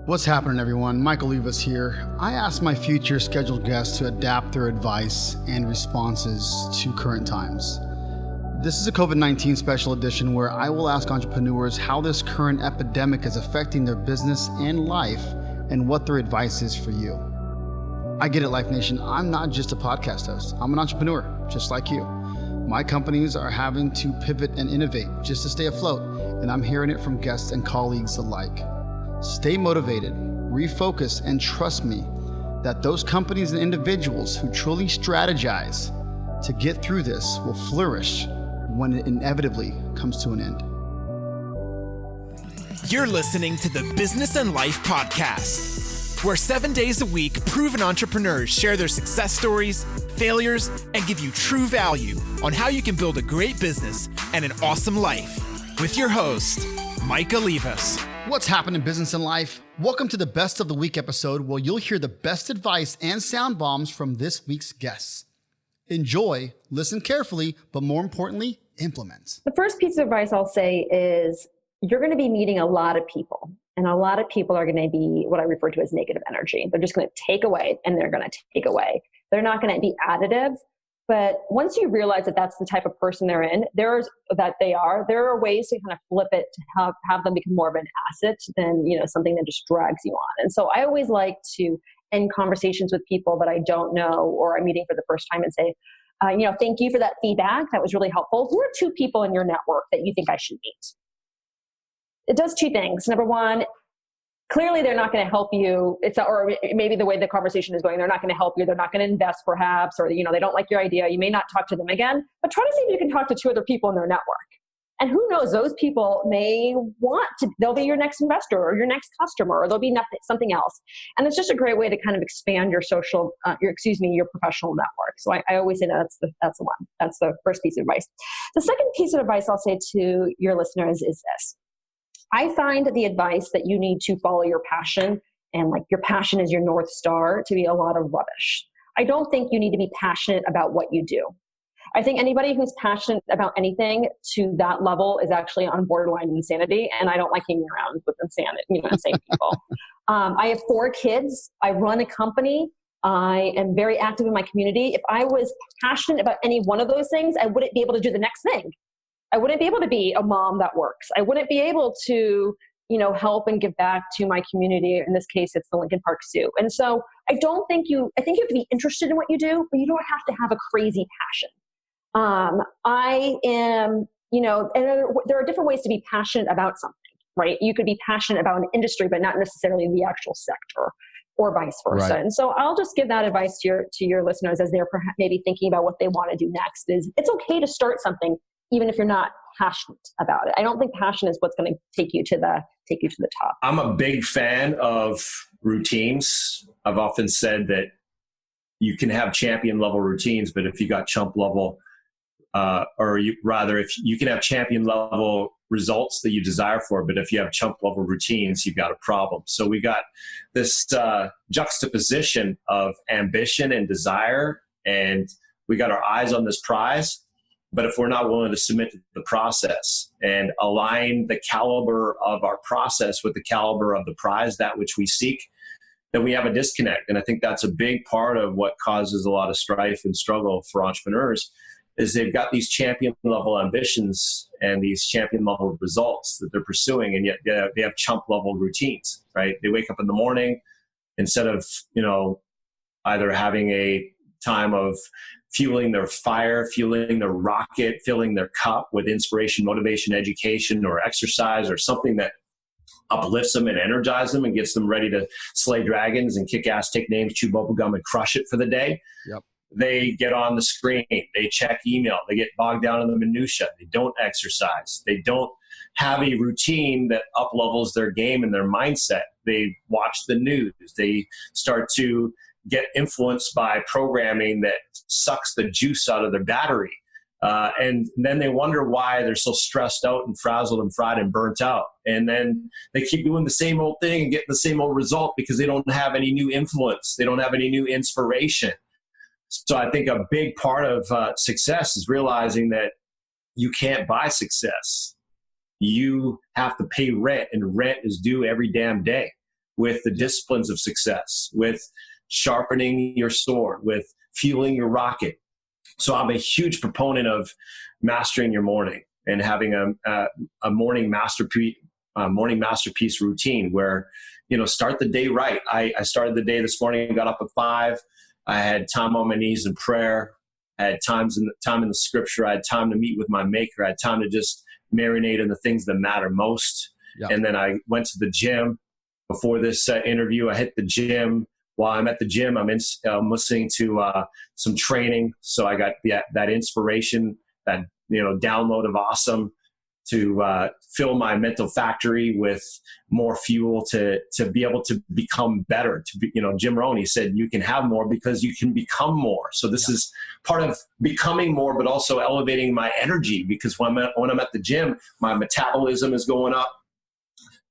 What's happening, everyone? Michael Olivas here. I asked my future scheduled guests to adapt their advice and responses to current times. This is a COVID-19 special edition where I will ask entrepreneurs how this current epidemic is affecting their business and life and what their advice is for you. I get it, Life Nation. I'm not just a podcast host. I'm an entrepreneur, just like you. My companies are having to pivot and innovate just to stay afloat, and I'm hearing it from guests and colleagues alike. Stay motivated, refocus, and trust me that those companies and individuals who truly strategize to get through this will flourish when it inevitably comes to an end. You're listening to the Business and Life Podcast, where 7 days a week, proven entrepreneurs share their success stories, failures, and give you true value on how you can build a great business and an awesome life. With your host, Mike Olivas. What's happening in business and life? Welcome to the Best of the Week episode where you'll hear the best advice and sound bombs from this week's guests. Enjoy, listen carefully, but more importantly, implement. The first piece of advice I'll say is you're going to be meeting a lot of people, and a lot of people are going to be what I refer to as negative energy. They're just going to take away, and they're going to take away. They're not going to be additive. But once you realize that that's the type of person they're in, there are ways to kind of flip it to have them become more of an asset than, something that just drags you on. And so I always like to end conversations with people that I don't know or I'm meeting for the first time and say, thank you for that feedback. That was really helpful. Who are two people in your network that you think I should meet? It does two things. Number one, clearly they're not going to help you. Or maybe the way the conversation is going, they're not going to help you. They're not going to invest perhaps, or, they don't like your idea. You may not talk to them again, but try to see if you can talk to two other people in their network. And who knows, those people they'll be your next investor or your next customer, or they'll be something else. And it's just a great way to kind of expand your your professional network. So I always say that's the one. That's the first piece of advice. The second piece of advice I'll say to your listeners is this. I find the advice that you need to follow your passion and your passion is your North Star to be a lot of rubbish. I don't think you need to be passionate about what you do. I think anybody who's passionate about anything to that level is actually on borderline insanity, and I don't like hanging around with insane people. I have 4 kids. I run a company. I am very active in my community. If I was passionate about any one of those things, I wouldn't be able to do the next thing. I wouldn't be able to be a mom that works. I wouldn't be able to, help and give back to my community. In this case, it's the Lincoln Park Zoo. And so I think you have to be interested in what you do, but you don't have to have a crazy passion. There are different ways to be passionate about something, right? You could be passionate about an industry, but not necessarily the actual sector, or vice versa. Right. And so I'll just give that advice to your listeners as they're perhaps maybe thinking about what they want to do next. Is it's okay to start something even if you're not passionate about it. I don't think passion is what's going to take you to the top. I'm a big fan of routines. I've often said that you can have champion level routines, but if you got chump level, if you can have champion level results that you desire for, but if you have chump level routines, you've got a problem. So we got this juxtaposition of ambition and desire, and we got our eyes on this prize. But if we're not willing to submit to the process and align the caliber of our process with the caliber of the prize, that which we seek, then we have a disconnect. And I think that's a big part of what causes a lot of strife and struggle for entrepreneurs, is they've got these champion level ambitions and these champion level results that they're pursuing, and yet they have chump level routines, right? They wake up in the morning, instead of, either having a time of fueling their fire, fueling their rocket, filling their cup with inspiration, motivation, education, or exercise, or something that uplifts them and energizes them and gets them ready to slay dragons and kick ass, take names, chew bubblegum, and crush it for the day. Yep. They get on the screen, they check email, they get bogged down in the minutia, they don't exercise, they don't have a routine that up-levels their game and their mindset. They watch the news, they start to get influenced by programming that sucks the juice out of their battery. And then they wonder why they're so stressed out and frazzled and fried and burnt out. And then they keep doing the same old thing and getting the same old result because they don't have any new influence. They don't have any new inspiration. So I think a big part of success is realizing that you can't buy success. You have to pay rent, and rent is due every damn day. with the disciplines of success, with sharpening your sword, with fueling your rocket. So I'm a huge proponent of mastering your morning and having a morning masterpiece routine where, start the day right. I started the day this morning, got up at 5. I had time on my knees in prayer. I had time in the scripture. I had time to meet with my maker. I had time to just marinate in the things that matter most. Yep. And then I went to the gym before this interview. I hit the gym. While I'm at the gym, I'm listening to some training. So I got that inspiration, that download of awesome to fill my mental factory with more fuel to be able to become better. Jim Rohn, he said you can have more because you can become more. So this is part of becoming more, but also elevating my energy, because when I'm at the gym, my metabolism is going up.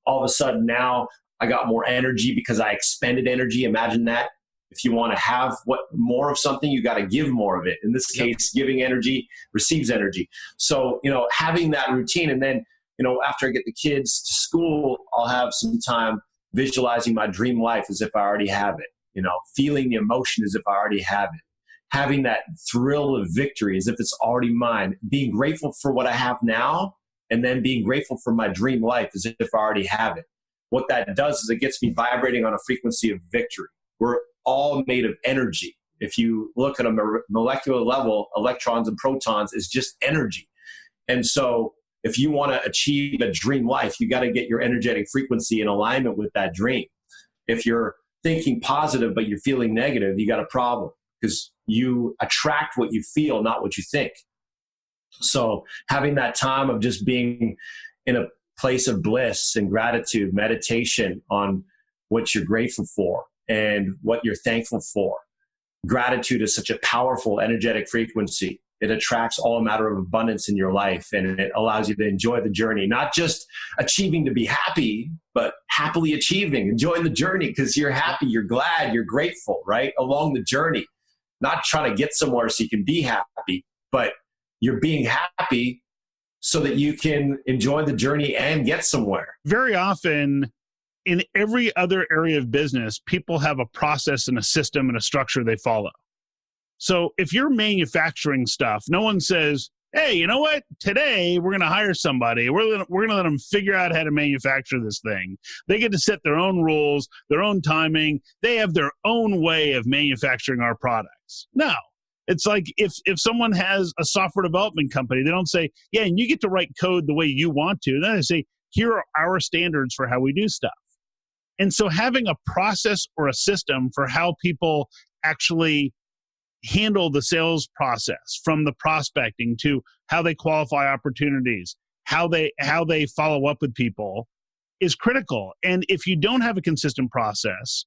All of a sudden now I got more energy because I expended energy. Imagine that. If you want to have more of something, you got to give more of it. In this case, giving energy receives energy. So, having that routine, and then, after I get the kids to school, I'll have some time visualizing my dream life as if I already have it, feeling the emotion as if I already have it, having that thrill of victory as if it's already mine, being grateful for what I have now, and then being grateful for my dream life as if I already have it. What that does is it gets me vibrating on a frequency of victory. We're all made of energy. If you look at a molecular level, electrons and protons is just energy. And so if you want to achieve a dream life, you got to get your energetic frequency in alignment with that dream. If you're thinking positive, but you're feeling negative, you got a problem, because you attract what you feel, not what you think. So having that time of just being in a place of bliss and gratitude, meditation on what you're grateful for and what you're thankful for. Gratitude is such a powerful energetic frequency. It attracts all matter of abundance in your life, and it allows you to enjoy the journey, not just achieving to be happy, but happily achieving, enjoying the journey because you're happy, you're glad, you're grateful, right? Along the journey, not trying to get somewhere so you can be happy, but you're being happy so that you can enjoy the journey and get somewhere. Very often, in every other area of business, people have a process and a system and a structure they follow. So if you're manufacturing stuff, no one says, hey, you know what? Today, we're going to hire somebody. We're going to let them figure out how to manufacture this thing. They get to set their own rules, their own timing. They have their own way of manufacturing our products. No. It's like if someone has a software development company, they don't say, yeah, and you get to write code the way you want to. Then they say, here are our standards for how we do stuff. And so having a process or a system for how people actually handle the sales process, from the prospecting to how they qualify opportunities, how they follow up with people, is critical. And if you don't have a consistent process,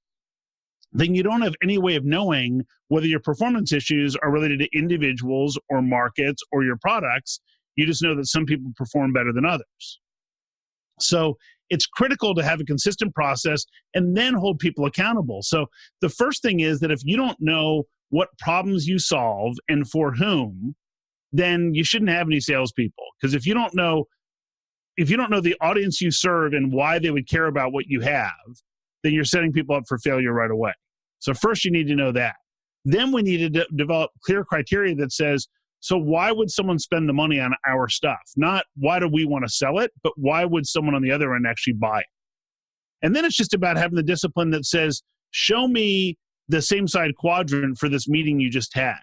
then you don't have any way of knowing whether your performance issues are related to individuals or markets or your products. You just know that some people perform better than others. So it's critical to have a consistent process and then hold people accountable. So the first thing is that if you don't know what problems you solve and for whom, then you shouldn't have any salespeople. Because if you don't know the audience you serve and why they would care about what you have, then you're setting people up for failure right away. So first you need to know that. Then we need to develop clear criteria that says, so why would someone spend the money on our stuff? Not why do we want to sell it, but why would someone on the other end actually buy it? And then it's just about having the discipline that says, show me the same side quadrant for this meeting you just had.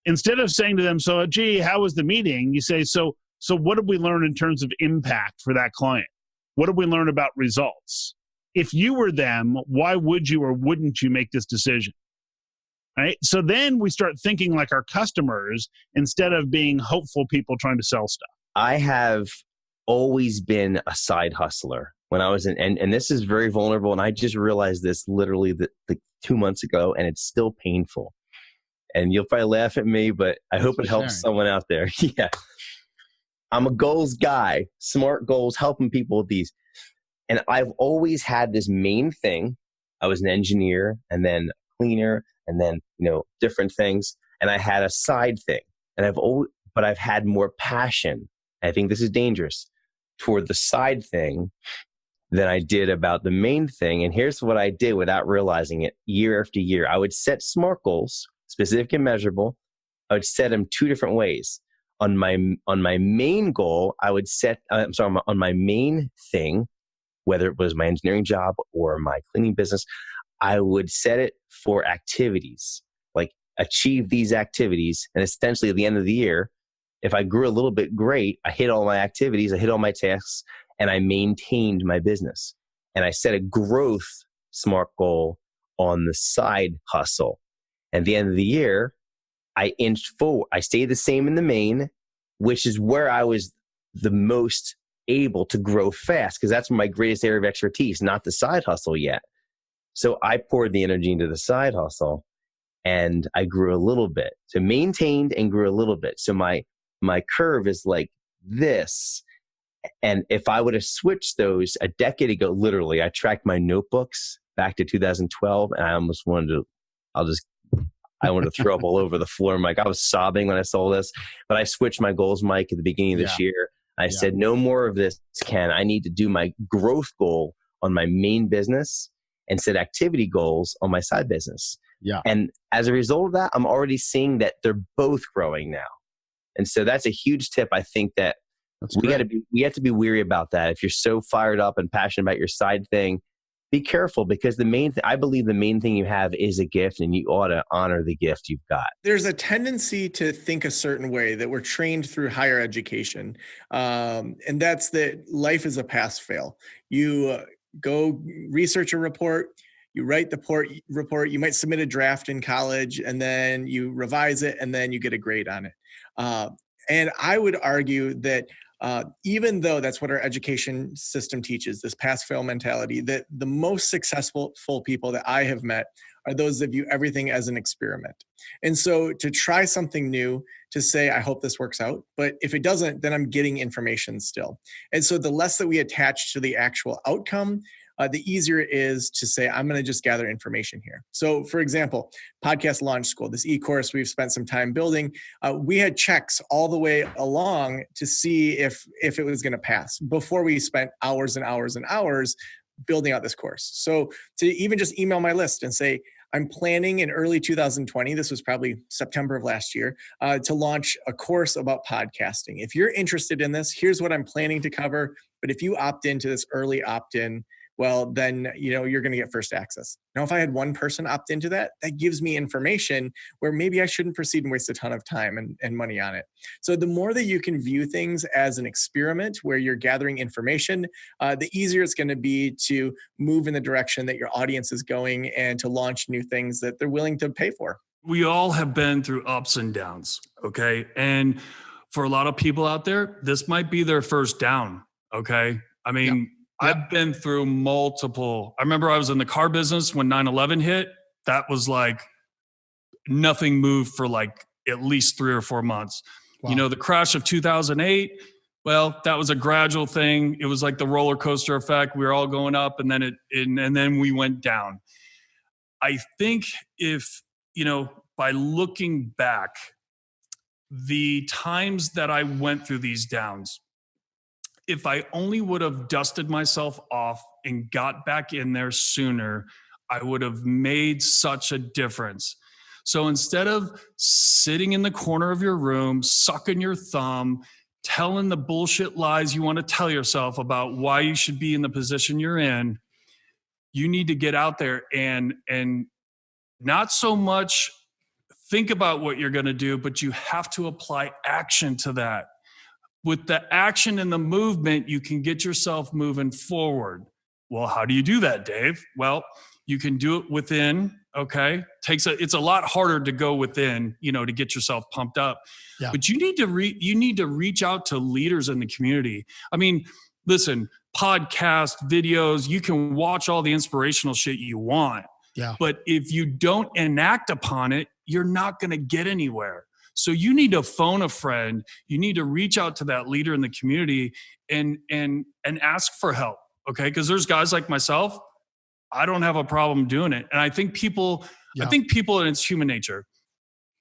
Instead of saying to them, so gee, how was the meeting? You say, so what did we learn in terms of impact for that client? What did we learn about results? If you were them, why would you or wouldn't you make this decision? Right? So then we start thinking like our customers instead of being hopeful people trying to sell stuff. I have always been a side hustler when I was in, and this is very vulnerable. And I just realized this literally the 2 months ago, and it's still painful. And you'll probably laugh at me, but I hope it helps someone out there. Yeah. I'm a goals guy, smart goals, helping people with these. And I've always had this main thing. I was an engineer and then a cleaner and then, different things. And I had a side thing. And I've had more passion. I think this is dangerous toward the side thing than I did about the main thing. And here's what I did without realizing it year after year. I would set SMART goals, specific and measurable. I would set them 2 different ways. On my main goal, I would set, on my main thing, whether it was my engineering job or my cleaning business, I would set it for activities, like achieve these activities. And essentially at the end of the year, if I grew a little bit, great, I hit all my activities, I hit all my tasks, and I maintained my business. And I set a growth SMART goal on the side hustle. At the end of the year, I inched forward. I stayed the same in the main, which is where I was the most able to grow fast, because that's my greatest area of expertise, not the side hustle yet. So I poured the energy into the side hustle and I grew a little bit. So maintained and grew a little bit. So my curve is like this. And if I would have switched those a decade ago, literally, I tracked my notebooks back to 2012 and I almost wanted to, I wanted to throw up all over the floor. Mike, I was sobbing when I saw this, but I switched my goals, Mike, at the beginning of this year. I said, no more of this, Ken. I need to do my growth goal on my main business and set activity goals on my side business. Yeah. And as a result of that, I'm already seeing that they're both growing now. And so that's a huge tip. I think that we have to be weary about that. If you're so fired up and passionate about your side thing, be careful, because I believe the main thing you have is a gift, and you ought to honor the gift you've got. There's a tendency to think a certain way that we're trained through higher education. And that's that life is a pass fail. You go research a report, you write the report, you might submit a draft in college, and then you revise it, and then you get a grade on it. And I would argue that even though that's what our education system teaches, this pass-fail mentality, that the most successful people that I have met are those that view everything as an experiment. And so to try something new, to say, I hope this works out, but if it doesn't, then I'm getting information still. And so the less that we attach to the actual outcome, the easier it is to say, I'm going to just gather information here. So for example, Podcast Launch School, this e-course we've spent some time building, we had checks all the way along to see if it was going to pass before we spent hours and hours and hours building out this course. So to even just email my list and say, I'm planning in early 2020, this was probably September of last year, to launch a course about podcasting. If you're interested in this, here's what I'm planning to cover. But if you opt into this early opt-in, well, then, you're going to get first access. Now, if I had one person opt into that, that gives me information where maybe I shouldn't proceed and waste a ton of time and money on it. So the more that you can view things as an experiment where you're gathering information, the easier it's going to be to move in the direction that your audience is going and to launch new things that they're willing to pay for. We all have been through ups and downs, okay? And for a lot of people out there, this might be their first down, okay? I mean, Yep. I've been through multiple. I remember I was in the car business when 9/11 hit. That was like nothing moved for like at least 3 or 4 months. Wow. The crash of 2008, well, that was a gradual thing. It was like the roller coaster effect. We were all going up and then we went down. I think if, by looking back, the times that I went through these downs, if I only would have dusted myself off and got back in there sooner, I would have made such a difference. So instead of sitting in the corner of your room, sucking your thumb, telling the bullshit lies you want to tell yourself about why you should be in the position you're in, you need to get out there and not so much think about what you're going to do, but you have to apply action to that. With the action and the movement, you can get yourself moving forward. Well, how do you do that, Dave? Well, you can do it within, okay? It's a lot harder to go within, to get yourself pumped up. Yeah. But you need to reach out to leaders in the community. I mean, listen, podcasts, videos, you can watch all the inspirational shit you want. Yeah. But if you don't enact upon it, you're not going to get anywhere. So you need to phone a friend. You need to reach out to that leader in the community and ask for help, okay? Because there's guys like myself, I don't have a problem doing it. And I think people, and it's human nature,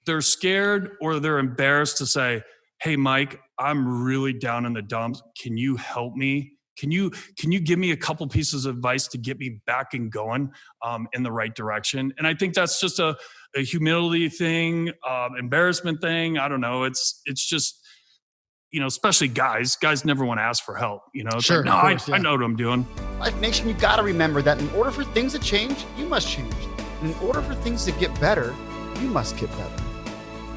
they're scared or they're embarrassed to say, hey, Mike, I'm really down in the dumps. Can you help me? Can you give me a couple pieces of advice to get me back and going in the right direction? And I think that's just a humility thing, embarrassment thing. I don't know. It's just, especially guys never want to ask for help. It's Sure, like, no, of course, I know what I'm doing. Life Nation, you got to remember that in order for things to change, you must change. And in order for things to get better, you must get better.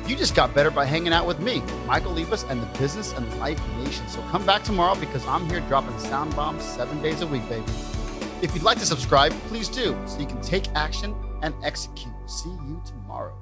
You just got better by hanging out with me, Michael Levis, and the Business and Life Nation. So come back tomorrow because I'm here dropping sound bombs 7 days a week, baby. If you'd like to subscribe, please do, so you can take action and execute. See you tomorrow.